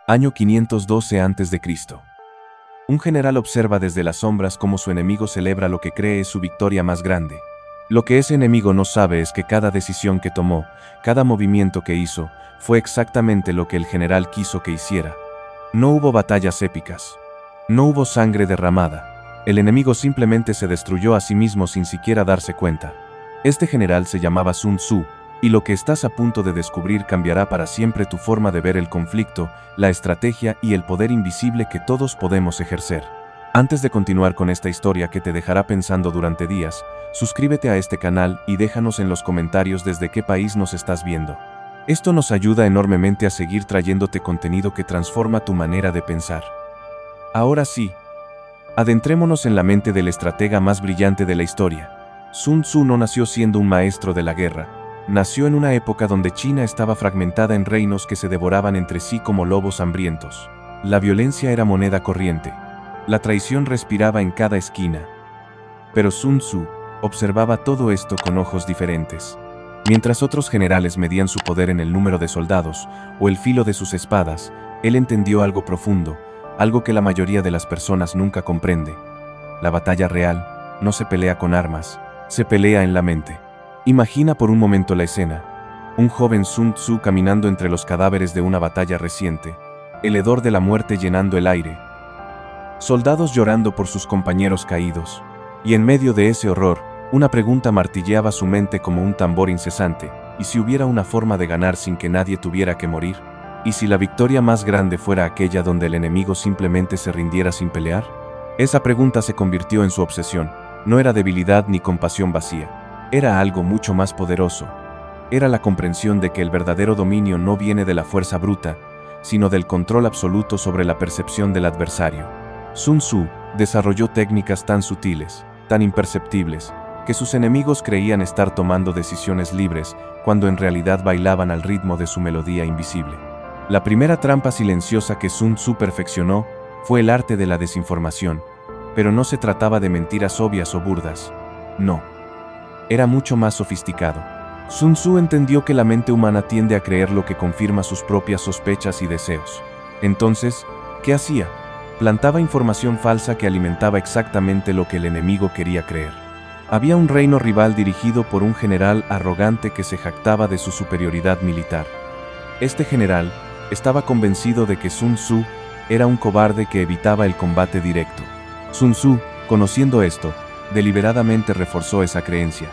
Año 512 a.C. Un general observa desde las sombras cómo su enemigo celebra lo que cree es su victoria más grande. Lo que ese enemigo no sabe es que cada decisión que tomó, cada movimiento que hizo, fue exactamente lo que el general quiso que hiciera. No hubo batallas épicas. No hubo sangre derramada. El enemigo simplemente se destruyó a sí mismo sin siquiera darse cuenta. Este general se llamaba Sun Tzu, y lo que estás a punto de descubrir cambiará para siempre tu forma de ver el conflicto, la estrategia y el poder invisible que todos podemos ejercer. Antes de continuar con esta historia que te dejará pensando durante días, suscríbete a este canal y déjanos en los comentarios desde qué país nos estás viendo. Esto nos ayuda enormemente a seguir trayéndote contenido que transforma tu manera de pensar. Ahora sí, adentrémonos en la mente del estratega más brillante de la historia. Sun Tzu no nació siendo un maestro de la guerra. Nació en una época donde China estaba fragmentada en reinos que se devoraban entre sí como lobos hambrientos. La violencia era moneda corriente. La traición respiraba en cada esquina. Pero Sun Tzu observaba todo esto con ojos diferentes. Mientras otros generales medían su poder en el número de soldados o el filo de sus espadas, él entendió algo profundo, algo que la mayoría de las personas nunca comprende. La batalla real no se pelea con armas, se pelea en la mente. Imagina por un momento la escena. Un joven Sun Tzu caminando entre los cadáveres de una batalla reciente, el hedor de la muerte llenando el aire, soldados llorando por sus compañeros caídos, y en medio de ese horror, una pregunta martilleaba su mente como un tambor incesante: ¿y si hubiera una forma de ganar sin que nadie tuviera que morir? ¿Y si la victoria más grande fuera aquella donde el enemigo simplemente se rindiera sin pelear? Esa pregunta se convirtió en su obsesión. No era debilidad ni compasión vacía. Era algo mucho más poderoso. Era la comprensión de que el verdadero dominio no viene de la fuerza bruta, sino del control absoluto sobre la percepción del adversario. Sun Tzu desarrolló técnicas tan sutiles, tan imperceptibles, que sus enemigos creían estar tomando decisiones libres, cuando en realidad bailaban al ritmo de su melodía invisible. La primera trampa silenciosa que Sun Tzu perfeccionó fue el arte de la desinformación, pero no se trataba de mentiras obvias o burdas. No. Era mucho más sofisticado. Sun Tzu entendió que la mente humana tiende a creer lo que confirma sus propias sospechas y deseos. Entonces, ¿qué hacía? Plantaba información falsa que alimentaba exactamente lo que el enemigo quería creer. Había un reino rival dirigido por un general arrogante que se jactaba de su superioridad militar. Este general estaba convencido de que Sun Tzu era un cobarde que evitaba el combate directo. Sun Tzu, conociendo esto, deliberadamente reforzó esa creencia.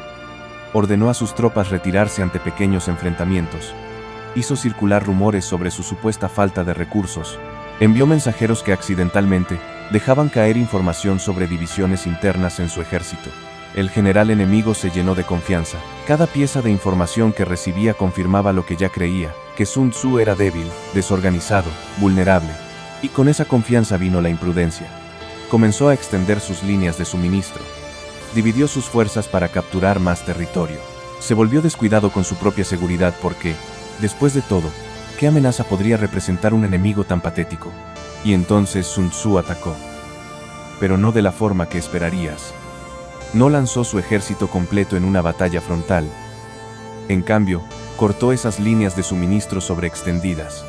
Ordenó a sus tropas retirarse ante pequeños enfrentamientos. Hizo circular rumores sobre su supuesta falta de recursos. Envió mensajeros que accidentalmente dejaban caer información sobre divisiones internas en su ejército. El general enemigo se llenó de confianza. Cada pieza de información que recibía confirmaba lo que ya creía, que Sun Tzu era débil, desorganizado, vulnerable. Y con esa confianza vino la imprudencia. Comenzó a extender sus líneas de suministro. Dividió sus fuerzas para capturar más territorio. Se volvió descuidado con su propia seguridad porque, después de todo, ¿qué amenaza podría representar un enemigo tan patético? Y entonces Sun Tzu atacó. Pero no de la forma que esperarías. No lanzó su ejército completo en una batalla frontal. En cambio, cortó esas líneas de suministro sobreextendidas.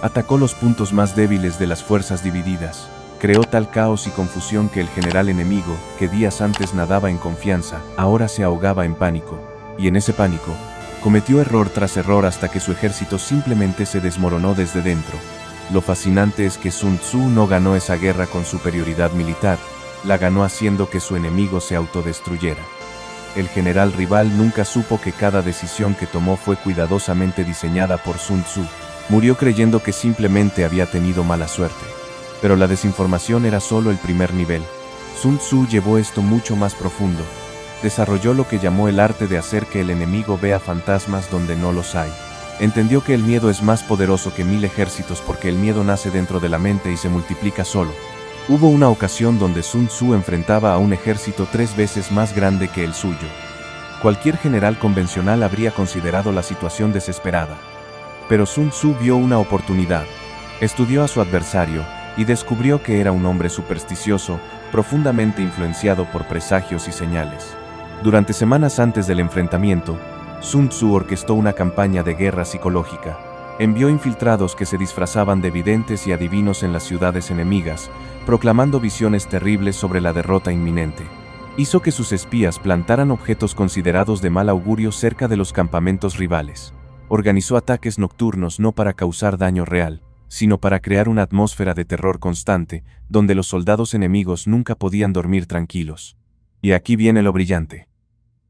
Atacó los puntos más débiles de las fuerzas divididas. Creó tal caos y confusión que el general enemigo, que días antes nadaba en confianza, ahora se ahogaba en pánico. Y en ese pánico, cometió error tras error hasta que su ejército simplemente se desmoronó desde dentro. Lo fascinante es que Sun Tzu no ganó esa guerra con superioridad militar, la ganó haciendo que su enemigo se autodestruyera. El general rival nunca supo que cada decisión que tomó fue cuidadosamente diseñada por Sun Tzu. Murió creyendo que simplemente había tenido mala suerte. Pero la desinformación era solo el primer nivel. Sun Tzu llevó esto mucho más profundo. Desarrolló lo que llamó el arte de hacer que el enemigo vea fantasmas donde no los hay. Entendió que el miedo es más poderoso que 1000 ejércitos porque el miedo nace dentro de la mente y se multiplica solo. Hubo una ocasión donde Sun Tzu enfrentaba a un ejército 3 veces más grande que el suyo. Cualquier general convencional habría considerado la situación desesperada. Pero Sun Tzu vio una oportunidad. Estudió a su adversario y descubrió que era un hombre supersticioso, profundamente influenciado por presagios y señales. Durante semanas antes del enfrentamiento, Sun Tzu orquestó una campaña de guerra psicológica. Envió infiltrados que se disfrazaban de videntes y adivinos en las ciudades enemigas, proclamando visiones terribles sobre la derrota inminente. Hizo que sus espías plantaran objetos considerados de mal augurio cerca de los campamentos rivales. Organizó ataques nocturnos no para causar daño real, sino para crear una atmósfera de terror constante, donde los soldados enemigos nunca podían dormir tranquilos. Y aquí viene lo brillante.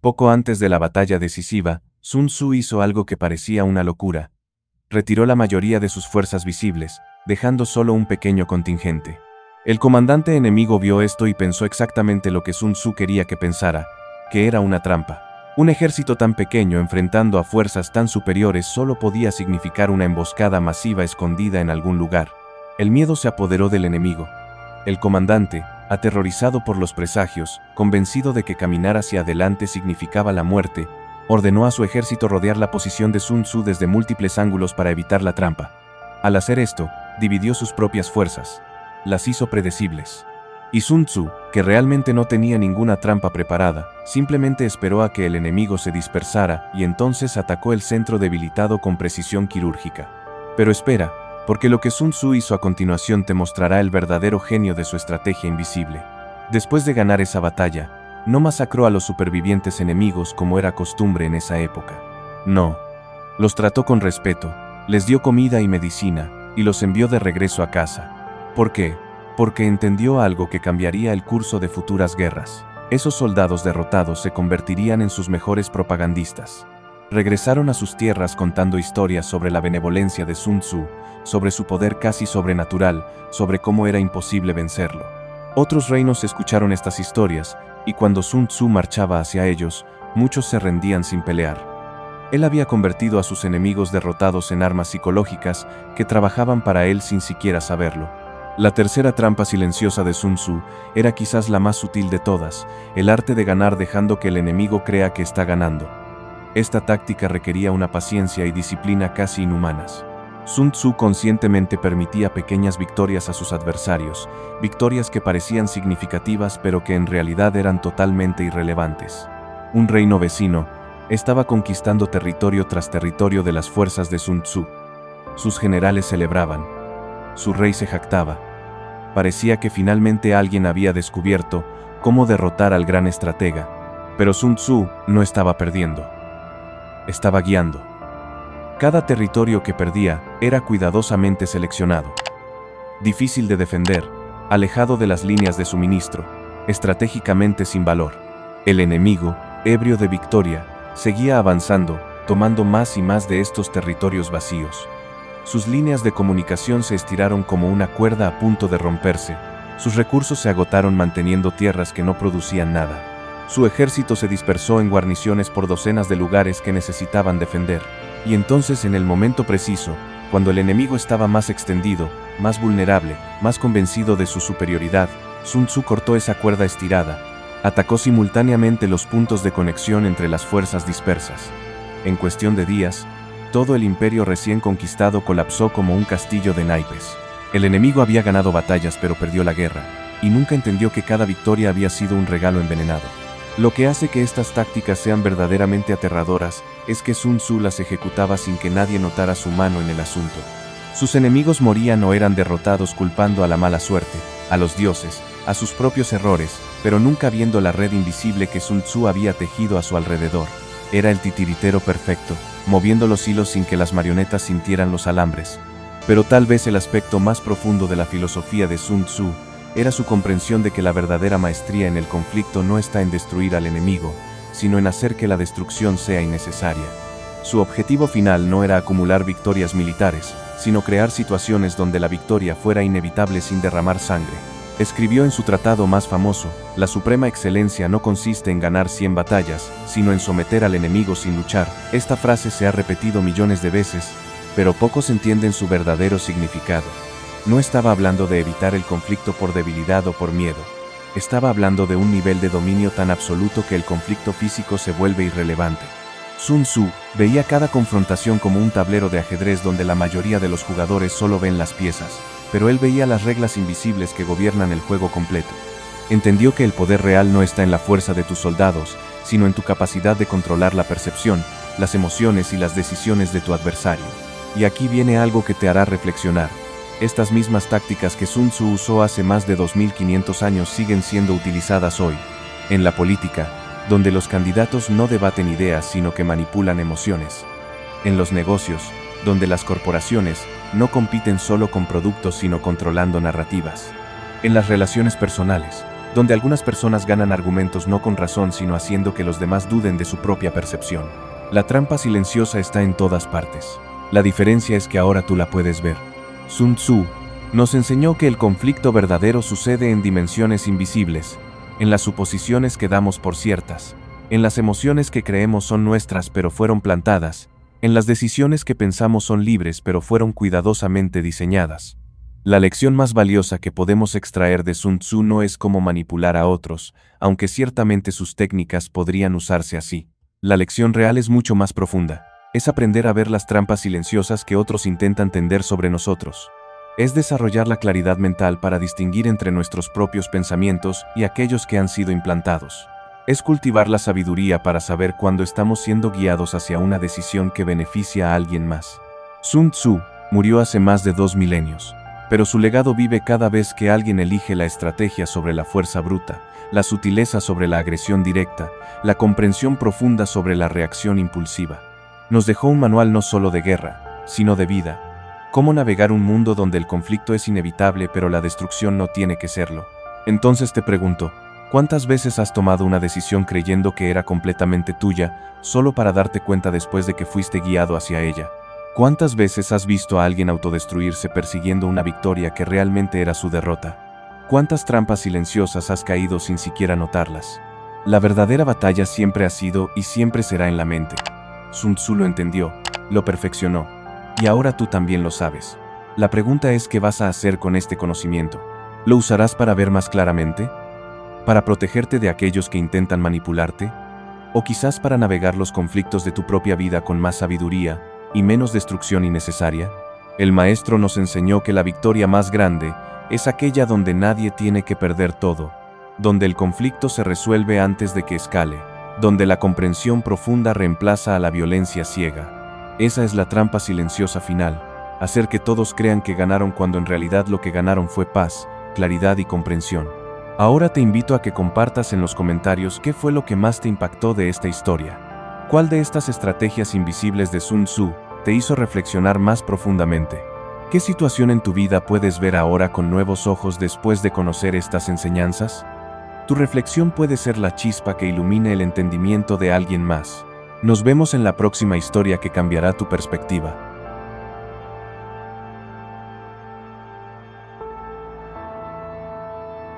Poco antes de la batalla decisiva, Sun Tzu hizo algo que parecía una locura. Retiró la mayoría de sus fuerzas visibles, dejando solo un pequeño contingente. El comandante enemigo vio esto y pensó exactamente lo que Sun Tzu quería que pensara, que era una trampa. Un ejército tan pequeño enfrentando a fuerzas tan superiores solo podía significar una emboscada masiva escondida en algún lugar. El miedo se apoderó del enemigo. El comandante, aterrorizado por los presagios, convencido de que caminar hacia adelante significaba la muerte, ordenó a su ejército rodear la posición de Sun Tzu desde múltiples ángulos para evitar la trampa. Al hacer esto, dividió sus propias fuerzas. Las hizo predecibles. Y Sun Tzu, que realmente no tenía ninguna trampa preparada, simplemente esperó a que el enemigo se dispersara y entonces atacó el centro debilitado con precisión quirúrgica. Pero espera, porque lo que Sun Tzu hizo a continuación te mostrará el verdadero genio de su estrategia invisible. Después de ganar esa batalla, no masacró a los supervivientes enemigos como era costumbre en esa época. No. Los trató con respeto, les dio comida y medicina, y los envió de regreso a casa. ¿Por qué? Porque entendió algo que cambiaría el curso de futuras guerras. Esos soldados derrotados se convertirían en sus mejores propagandistas. Regresaron a sus tierras contando historias sobre la benevolencia de Sun Tzu, sobre su poder casi sobrenatural, sobre cómo era imposible vencerlo. Otros reinos escucharon estas historias, y cuando Sun Tzu marchaba hacia ellos, muchos se rendían sin pelear. Él había convertido a sus enemigos derrotados en armas psicológicas que trabajaban para él sin siquiera saberlo. La tercera trampa silenciosa de Sun Tzu era quizás la más sutil de todas, el arte de ganar dejando que el enemigo crea que está ganando. Esta táctica requería una paciencia y disciplina casi inhumanas. Sun Tzu conscientemente permitía pequeñas victorias a sus adversarios, victorias que parecían significativas pero que en realidad eran totalmente irrelevantes. Un reino vecino estaba conquistando territorio tras territorio de las fuerzas de Sun Tzu. Sus generales celebraban. Su rey se jactaba. Parecía que finalmente alguien había descubierto cómo derrotar al gran estratega. Pero Sun Tzu no estaba perdiendo. Estaba guiando. Cada territorio que perdía era cuidadosamente seleccionado. Difícil de defender, alejado de las líneas de suministro, estratégicamente sin valor. El enemigo, ebrio de victoria, seguía avanzando, tomando más y más de estos territorios vacíos. Sus líneas de comunicación se estiraron como una cuerda a punto de romperse. Sus recursos se agotaron manteniendo tierras que no producían nada. Su ejército se dispersó en guarniciones por docenas de lugares que necesitaban defender. Y entonces, en el momento preciso, cuando el enemigo estaba más extendido, más vulnerable, más convencido de su superioridad, Sun Tzu cortó esa cuerda estirada. Atacó simultáneamente los puntos de conexión entre las fuerzas dispersas. En cuestión de días, todo el imperio recién conquistado colapsó como un castillo de naipes. El enemigo había ganado batallas pero perdió la guerra, y nunca entendió que cada victoria había sido un regalo envenenado. Lo que hace que estas tácticas sean verdaderamente aterradoras es que Sun Tzu las ejecutaba sin que nadie notara su mano en el asunto. Sus enemigos morían o eran derrotados culpando a la mala suerte, a los dioses, a sus propios errores, pero nunca viendo la red invisible que Sun Tzu había tejido a su alrededor. Era el titiritero perfecto, moviendo los hilos sin que las marionetas sintieran los alambres. Pero tal vez el aspecto más profundo de la filosofía de Sun Tzu era su comprensión de que la verdadera maestría en el conflicto no está en destruir al enemigo, sino en hacer que la destrucción sea innecesaria. Su objetivo final no era acumular victorias militares, sino crear situaciones donde la victoria fuera inevitable sin derramar sangre. Escribió en su tratado más famoso: la suprema excelencia no consiste en ganar 100 batallas, sino en someter al enemigo sin luchar. Esta frase se ha repetido millones de veces, pero pocos entienden su verdadero significado. No estaba hablando de evitar el conflicto por debilidad o por miedo. Estaba hablando de un nivel de dominio tan absoluto que el conflicto físico se vuelve irrelevante. Sun Tzu veía cada confrontación como un tablero de ajedrez donde la mayoría de los jugadores solo ven las piezas, pero él veía las reglas invisibles que gobiernan el juego completo. Entendió que el poder real no está en la fuerza de tus soldados, sino en tu capacidad de controlar la percepción, las emociones y las decisiones de tu adversario. Y aquí viene algo que te hará reflexionar. Estas mismas tácticas que Sun Tzu usó hace más de 2500 años siguen siendo utilizadas hoy. En la política, donde los candidatos no debaten ideas sino que manipulan emociones. En los negocios, donde las corporaciones no compiten solo con productos sino controlando narrativas. En las relaciones personales, donde algunas personas ganan argumentos no con razón sino haciendo que los demás duden de su propia percepción. La trampa silenciosa está en todas partes. La diferencia es que ahora tú la puedes ver. Sun Tzu nos enseñó que el conflicto verdadero sucede en dimensiones invisibles, en las suposiciones que damos por ciertas, en las emociones que creemos son nuestras pero fueron plantadas, en las decisiones que pensamos son libres pero fueron cuidadosamente diseñadas. La lección más valiosa que podemos extraer de Sun Tzu no es cómo manipular a otros, aunque ciertamente sus técnicas podrían usarse así. La lección real es mucho más profunda. Es aprender a ver las trampas silenciosas que otros intentan tender sobre nosotros. Es desarrollar la claridad mental para distinguir entre nuestros propios pensamientos y aquellos que han sido implantados. Es cultivar la sabiduría para saber cuándo estamos siendo guiados hacia una decisión que beneficia a alguien más. Sun Tzu murió hace más de 2 milenios, pero su legado vive cada vez que alguien elige la estrategia sobre la fuerza bruta, la sutileza sobre la agresión directa, la comprensión profunda sobre la reacción impulsiva. Nos dejó un manual no solo de guerra, sino de vida. Cómo navegar un mundo donde el conflicto es inevitable pero la destrucción no tiene que serlo. Entonces te pregunto, ¿cuántas veces has tomado una decisión creyendo que era completamente tuya, solo para darte cuenta después de que fuiste guiado hacia ella? ¿Cuántas veces has visto a alguien autodestruirse persiguiendo una victoria que realmente era su derrota? ¿Cuántas trampas silenciosas has caído sin siquiera notarlas? La verdadera batalla siempre ha sido y siempre será en la mente. Sun Tzu lo entendió, lo perfeccionó, y ahora tú también lo sabes. La pregunta es ¿qué vas a hacer con este conocimiento? ¿Lo usarás para ver más claramente? ¿Para protegerte de aquellos que intentan manipularte? ¿O quizás para navegar los conflictos de tu propia vida con más sabiduría y menos destrucción innecesaria? El maestro nos enseñó que la victoria más grande es aquella donde nadie tiene que perder todo, donde el conflicto se resuelve antes de que escale, donde la comprensión profunda reemplaza a la violencia ciega. Esa es la trampa silenciosa final, hacer que todos crean que ganaron cuando en realidad lo que ganaron fue paz, claridad y comprensión. Ahora te invito a que compartas en los comentarios qué fue lo que más te impactó de esta historia. ¿Cuál de estas estrategias invisibles de Sun Tzu te hizo reflexionar más profundamente? ¿Qué situación en tu vida puedes ver ahora con nuevos ojos después de conocer estas enseñanzas? Tu reflexión puede ser la chispa que ilumine el entendimiento de alguien más. Nos vemos en la próxima historia que cambiará tu perspectiva.